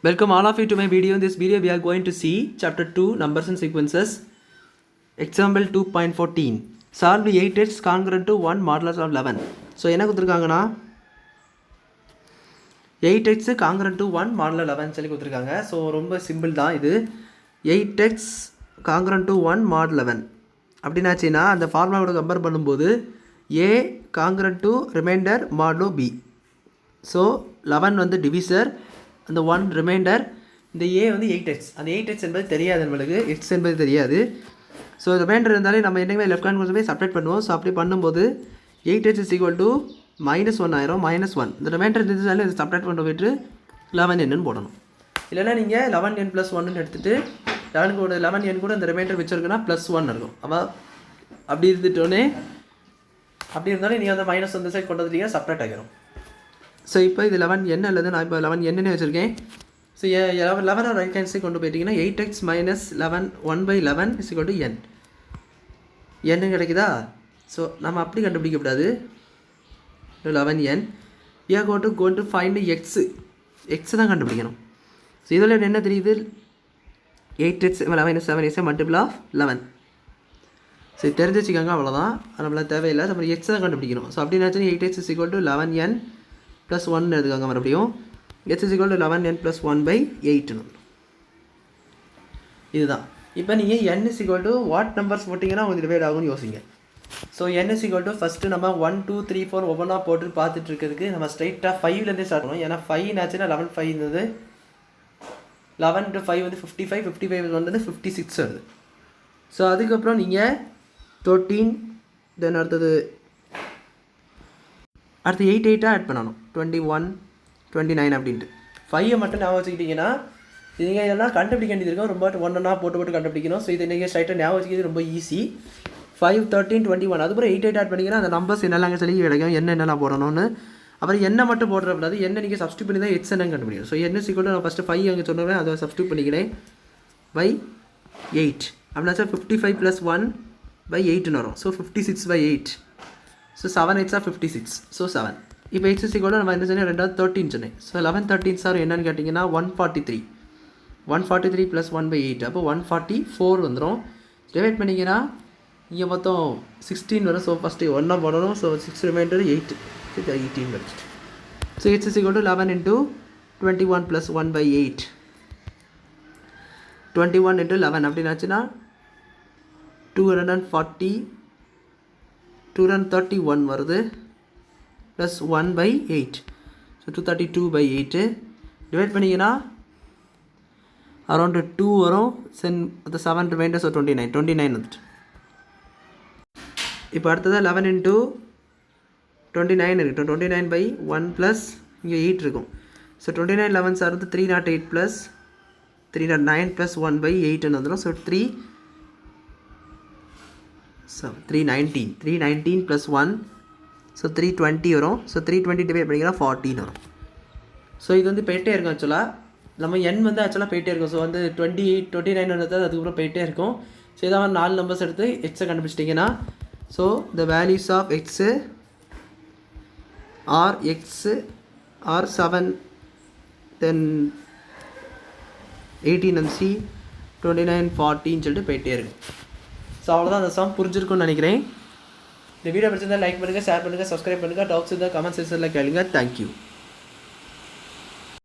Welcome all of you to my video. In this video we are going to see chapter 2 numbers and sequences, example 2.14. Solve 8x congruent to 1 modulus of 11. So என்ன கொடுத்துருக்காங்கன்னா 8x congruent to 1 modulus 11 சொல்லி கொடுத்துருக்காங்க. So ரொம்ப simple தான் இது. 8x congruent to 1 mod 11 அப்படின்னாச்சுன்னா அந்த ஃபார்முலாவோட compare பண்ணும்போது a congruent to remainder modulo b. So 11 வந்து டிவிசர், அந்த 1 ரிமைண்டர், இந்த a வந்து 8x. அந்த 8x என்பது தெரியாது நம்மளுக்கு, x என்பது தெரியாது. ஸோ ரிமைண்டர் இருந்தாலே நம்ம என்னைக்குமே லெஃப்ட் ஹேண்ட் கொஞ்சமே செப்பரேட் பண்ணுவோம். ஸோ அப்படி பண்ணும்போது 8x is equal to -1 ஆயிரும். -1 இந்த ரிமைண்டர் இருந்துச்சுனாலே இதை செப்பரேட் பண்ண போய்ட்டு 11n போடணும். இல்லைனா நீங்கள் 11n + 1 எடுத்துகிட்டு 11n கூட இந்த ரிமைண்டர் வச்சுருக்குன்னா +1 இருக்கும். அப்படி இருந்துட்டோன்னே அப்படி இருந்தாலும் நீங்கள் அந்த மைனஸ் அந்த சைட் கொண்டு வந்துட்டீங்கன்னா செப்பரேட் ஆகிரும். ஸோ இப்போ இது 11n அல்லது நான் இப்போ 11n வச்சுருக்கேன். ஸோ 11 ரைட் ஹேண்ட் சைட் கொண்டு போயிட்டீங்கன்னா 8x - 11 1/11 is equal to n. n கிடைக்குதா? ஸோ நம்ம அப்படி கண்டுபிடிக்கக்கூடாது. 11n we are going to find x தான் கண்டுபிடிக்கணும். ஸோ இதில் என்ன தெரியுது? 8x - 7 is a multiple of 11. சரி தெரிஞ்சு வச்சுக்காங்க, அவ்வளோதான், நம்மளால் தேவையில்லை. நம்ம எக்ஸ் தான் கண்டுபிடிக்கணும். ஸோ அப்படின்னாச்சு 8x is equal to 11n + 1 எடுத்துக்காங்க. மறுபடியும் x is equal to 11n + 1/8. இதுதான். இப்போ நீங்கள் n is equal to what numbers போட்டிங்கன்னா உங்களுக்கு டிவைட் ஆகும்னு யோசிங்க. So n is equal to first நம்ம 1 2 3 4 ஒவ்வொன்றா போட்டு பார்த்துட்டு இருக்கிறதுக்கு நம்ம ஸ்ட்ரைட்டாக 5லேருந்தே ஸ்டார்ட் பண்ணணும். ஏன்னா 5 ஆச்சுன்னா 11 5 இருந்தது, 11 × 5 வந்து 55, 55 வந்து 56 வருது. ஸோ அதுக்கப்புறம் நீங்கள் 13, தென் அடுத்து 8 ஆட் பண்ணணும். 21 29 அப்படின்ட்டு 5 மட்டும் ஞாபகம் வச்சுக்கிட்டிங்கன்னா நீங்கள் இதெல்லாம் கண்டுபிடிக்க வேண்டியது இருக்கும். ரொம்ப ஒன்றா போட்டு கண்டுபிடிக்கணும். ஸோ இதை நீங்கள் ஸ்ட்ரைட்டாக ஞாபகம் வச்சுக்கிறது ரொம்ப ஈஸி. 5 13 21 அதுக்கப்புறம் 8 ஆட் பண்ணிங்கன்னா அந்த நம்பர்ஸ் என்னெல்லாம் சொல்லி கிடைக்கும், என்னென்னலாம் போடணும்னு. அப்புறம் என்ன மட்டும் போடுறப்படாது, என்ன நீங்கள் சப்ஸ்டியூட் பண்ணி தான் எக்ஸ் என்னன்னு கண்டுபிடிக்கணும். ஸோ என்ன சீக்கிரம் நான் ஃபஸ்ட்டு 5 அங்கே சொன்னேன், அதை சப்ஸ்டியூட் பண்ணிக்கிறேன் /8 அப்படின்னா சார் 55 + 1/8 வரும். ஸோ 56/8. ஸோ 7 8 56. ஸோ 7. இப்போ x is equal to நம்ம என்ன சொன்னேன், ரெண்டாவது 13 சொன்னேன். ஸோ 11 13 சார் என்னன்னு கேட்டிங்கன்னா 143 + 1/8 அப்போ 144 வந்துடும். டிவைட் பண்ணிங்கன்னா இங்கே மொத்தம் 16 வரும். ஸோ ஃபஸ்ட்டு 1 போடணும். ஸோ 6 ரிமைண்டர் 8 18 வச்சுட்டு. So x is equal to 11 × 21 + 1/8 21 × 11 அப்படின்னாச்சுன்னா 231 வருது ப்ளஸ் 1/8. ஸோ 232/8 டிவைட் பண்ணிங்கன்னா அரௌண்ட் 2 வரும். அந்த 7 ரிமைண்டர். ஸோ 29 வந்துட்டு. இப்போ அடுத்ததாக 11 × 29 இருக்கட்டும். 29/1 ப்ளஸ் இங்கே 8 இருக்கும். ஸோ 29 11 சார் வந்து 308 + 309 + 1/8 வந்துடும். ஸோ 319 + 1. ஸோ 320 வரும். ஸோ 320 டிவைட் பண்ணிங்கன்னா 14 வரும். ஸோ இது வந்து போயிட்டே இருக்கும். ஆக்சுவலாக நம்ம எண் வந்து ஆக்சுவலாக போயிட்டே இருக்கும். ஸோ வந்து 28 29 வந்து அதுக்கப்புறம் போயிட்டே இருக்கும். ஸோ இதான் 4 நம்பர்ஸ் எடுத்து எக்ஸை கண்டுபிடிச்சிட்டிங்கன்னா so the values of x are 7 then 18 and C 29 14 சொல்லிட்டு போயிட்டே இருக்கும். ஸோ அவ்வளோதான். அந்த சாங் புரிஞ்சிருக்கும்னு நினைக்கிறேன். இந்த வீடியோ பிடிச்சிருந்தால் லைக் பண்ணுங்கள், ஷேர் பண்ணுங்கள், சப்ஸ்கிரைப் பண்ணுங்கள். டவுட்ஸ் இருந்தால் கமெண்ட் செக்ஷனில் கேளுங்க. தேங்க்யூ.